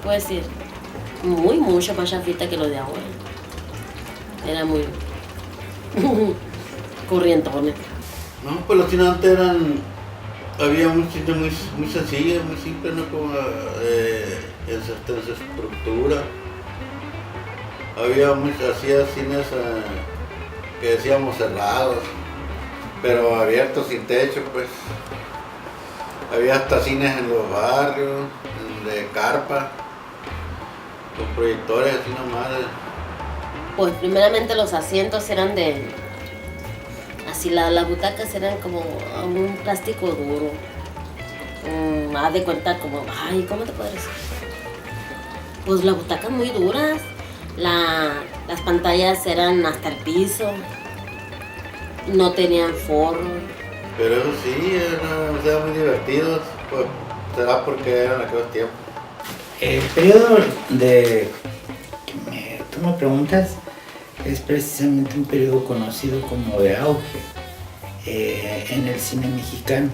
puedo decir? Mucho más chafita que lo de ahora. Era muy corrientones. No, pues los cines antes había un cine muy sencillo, muy simple, ¿no? Como en su estructura. Hacía cines que decíamos cerrados, pero abiertos, sin techo, pues. Había hasta cines en los barrios, de carpa, con proyectores así nomás. Pues primeramente los asientos eran así las butacas eran como un plástico duro. Haz de cuenta como, ay, ¿cómo te puedo decir? Pues las butacas muy duras, las pantallas eran hasta el piso, no tenían forro. Pero eso sí, eran muy divertidos, pues será porque eran aquellos tiempos. El periodo tú me preguntas, es precisamente un periodo conocido como de auge en el cine mexicano.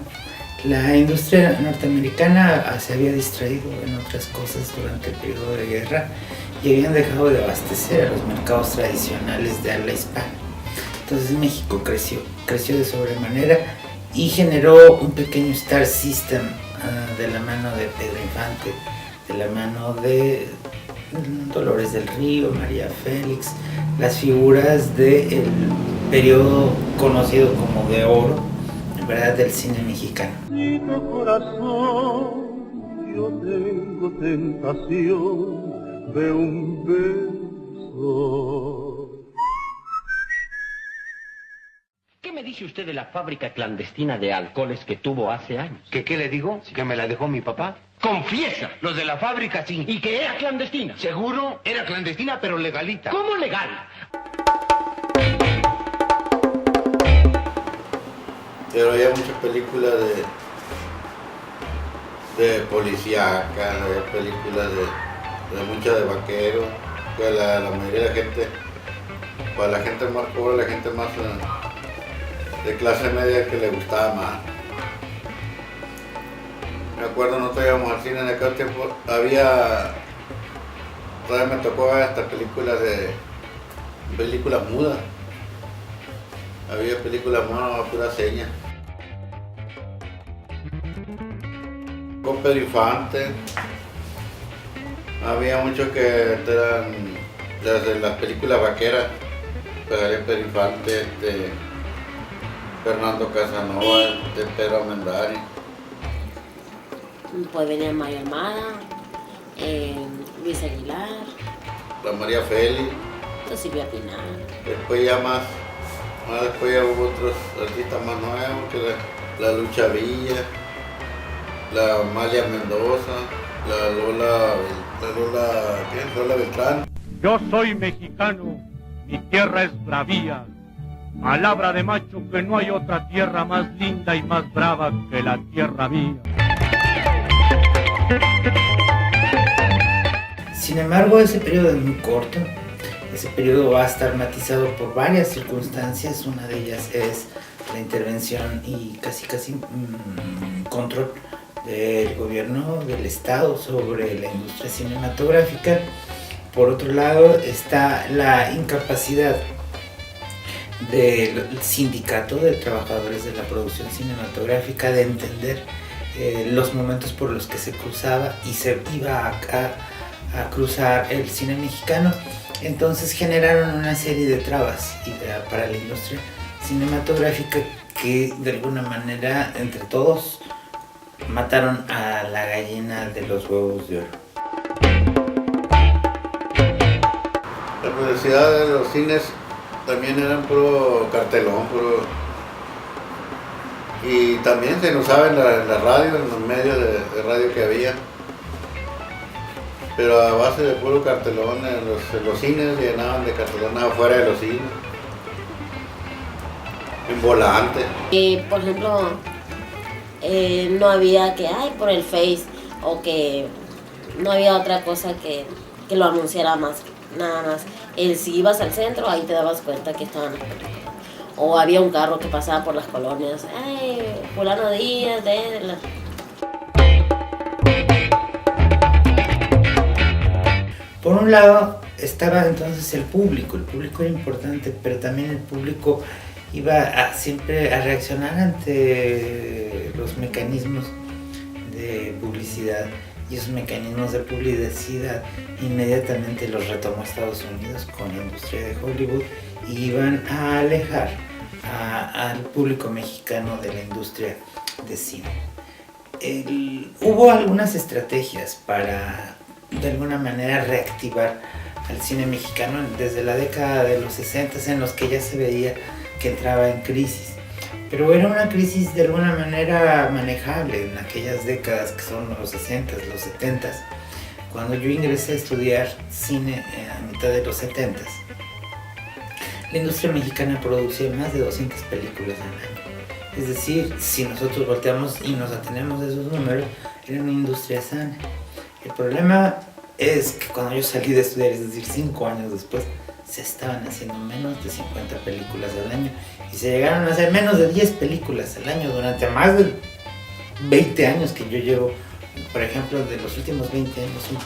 La industria norteamericana se había distraído en otras cosas durante el periodo de guerra y habían dejado de abastecer a los mercados tradicionales de habla hispana. Entonces México creció de sobremanera y generó un pequeño Star System de la mano de Pedro Infante, de la mano de Dolores del Río, María Félix, las figuras del periodo conocido como de oro, ¿verdad?, del cine mexicano. Corazón, yo tengo tentación de un beso. ¿Qué me dice usted de la fábrica clandestina de alcoholes que tuvo hace años? ¿Qué le digo? Sí. ¿Que me la dejó mi papá? ¡Confiesa! Los de la fábrica, sí. ¿Y que era clandestina? Seguro, era clandestina, pero legalita. ¿Cómo legal? Pero había muchas películas de policíacas, había películas de muchas de vaqueros, que la mayoría de la gente, para la gente más pobre, la gente más de clase media, que le gustaba más. Me acuerdo, nosotros íbamos al cine en aquel tiempo, todavía me tocó ver hasta películas mudas. Había películas mudas a pura seña. Con Pedro Infante. Había muchos que eran desde las películas vaqueras. Pues había Pedro Infante, Fernando Casanova, Pedro Armendáriz. Pues venía Mario Almada, Luis Aguilar, La María Félix. Silvia Pinal. Después más después ya hubo otros artistas más nuevos, que la Lucha Villa, la Amalia Mendoza, la Lola Beltrán. Yo soy mexicano, mi tierra es bravía. Palabra de macho que no hay otra tierra más linda y más brava que la tierra mía. Sin embargo, ese periodo es muy corto. Ese periodo va a estar matizado por varias circunstancias. Una de ellas es la intervención y casi control del gobierno del Estado sobre la industria cinematográfica. Por otro lado está la incapacidad del sindicato de trabajadores de la producción cinematográfica de entender los momentos por los que se cruzaba y se iba a cruzar el cine mexicano. Entonces generaron una serie de trabas para la industria cinematográfica que de alguna manera entre todos mataron a la gallina de los huevos de oro. La publicidad de los cines también eran puro cartelón, y también se usaba en la radio, en los medios de radio que había. Pero a base de puro cartelón, en los cines llenaban de cartelón afuera de los cines, en volante. Por ejemplo, no había por el Face, o que no había otra cosa que lo anunciara más, nada más. Si ibas al centro, ahí te dabas cuenta que estaban las películas. O había un carro que pasaba por las colonias, fulano Díaz, Por un lado estaba entonces el público era importante, pero también el público iba siempre a reaccionar ante los mecanismos de publicidad, y esos mecanismos de publicidad inmediatamente los retomó Estados Unidos con la industria de Hollywood y iban a alejar al público mexicano de la industria de cine. Hubo algunas estrategias para de alguna manera reactivar al cine mexicano desde la década de los 60 en los que ya se veía que entraba en crisis, pero era una crisis de alguna manera manejable en aquellas décadas que son los 60, los 70. Cuando yo ingresé a estudiar cine a mitad de los 70, la industria mexicana producía más de 200 películas al año. Es decir, si nosotros volteamos y nos atenemos a esos números, era una industria sana. El problema es que cuando yo salí de estudiar, es decir, 5 años después, se estaban haciendo menos de 50 películas al año y se llegaron a hacer menos de 10 películas al año durante más de 20 años que yo llevo. Por ejemplo, de los últimos 20 años son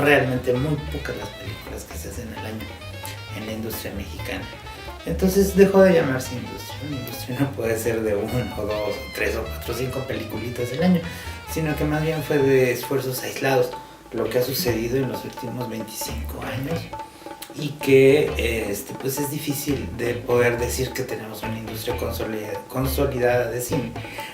realmente muy pocas las películas que se hacen al año en la industria mexicana. Entonces dejó de llamarse industria. Una industria no puede ser de 1 o 2 o 3 o 4 o 5 peliculitas al año, sino que más bien fue de esfuerzos aislados, lo que ha sucedido en los últimos 25 años y que pues es difícil de poder decir que tenemos una industria consolidada de cine,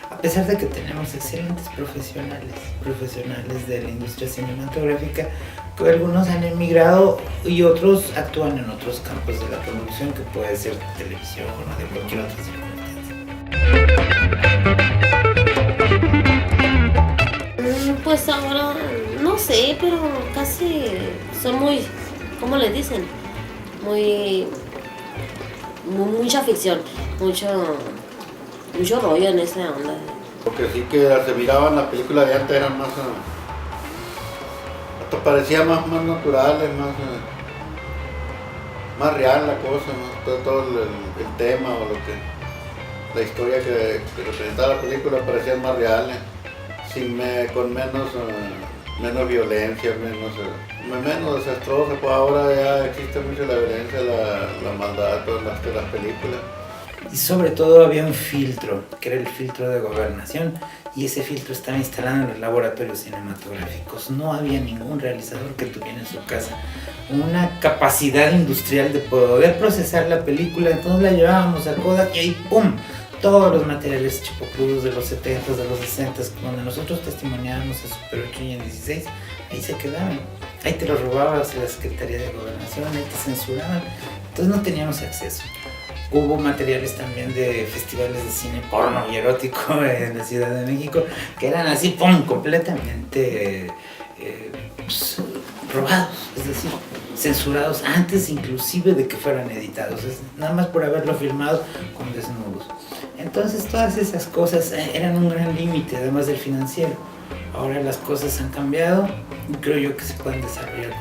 a pesar de que tenemos excelentes profesionales de la industria cinematográfica, que algunos han emigrado y otros actúan en otros campos de la producción, que puede ser televisión o de cualquier otra circunstancia. Pues ahora, no sé, pero casi son muy, ¿cómo le dicen? Mucha ficción, mucho rollo en esa onda. Porque sí que se miraban las películas de antes, eran más, hasta parecía más naturales, más real la cosa, más todo el tema o la historia que representaba la película parecían más reales, con menos violencia, menos desastrosa. Pues ahora ya existe mucho la violencia, la maldad, todas las películas. Y sobre todo había un filtro, que era el filtro de gobernación, y ese filtro estaba instalado en los laboratorios cinematográficos. No había ningún realizador que tuviera en su casa una capacidad industrial de poder procesar la película. Entonces la llevábamos al Kodak y ahí ¡pum! Todos los materiales chipocludos de los 70s, de los 60s, donde nosotros testimoniábamos en Super 8 y en 16, ahí se quedaban. Ahí te los robabas a la Secretaría de Gobernación, ahí te censuraban. Entonces no teníamos acceso. Hubo materiales también de festivales de cine porno y erótico en la Ciudad de México, que eran así, ¡pum!, completamente robados, es decir, censurados antes inclusive de que fueran editados, nada más por haberlo filmado con desnudos. Entonces todas esas cosas eran un gran límite, además del financiero. Ahora las cosas han cambiado y creo yo que se pueden desarrollar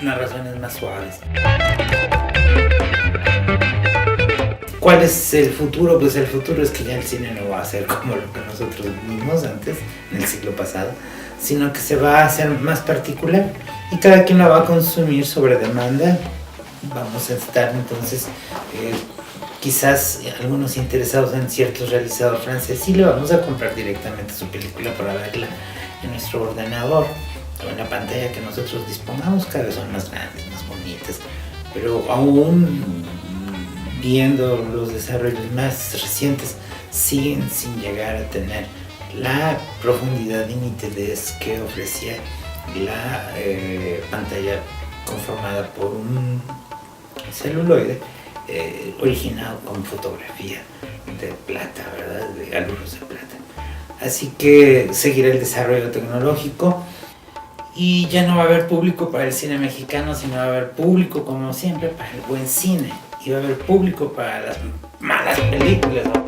narraciones más suaves. ¿Cuál es el futuro? Pues el futuro es que ya el cine no va a ser como lo que nosotros vimos antes, en el siglo pasado, sino que se va a hacer más particular y cada quien la va a consumir sobre demanda. Vamos a estar entonces, quizás algunos interesados en ciertos realizadores franceses, sí le vamos a comprar directamente su película para verla en nuestro ordenador o en la pantalla que nosotros dispongamos. Cada vez son más grandes, más bonitas, pero aún viendo los desarrollos más recientes, siguen sin llegar a tener la profundidad y nitidez que ofrecía la pantalla conformada por un celuloide originado con fotografía de plata, ¿verdad? De aluros de plata. Así que seguirá el desarrollo tecnológico y ya no va a haber público para el cine mexicano, sino va a haber público, como siempre, para el buen cine. Y va a haber público para las malas películas, ¿no?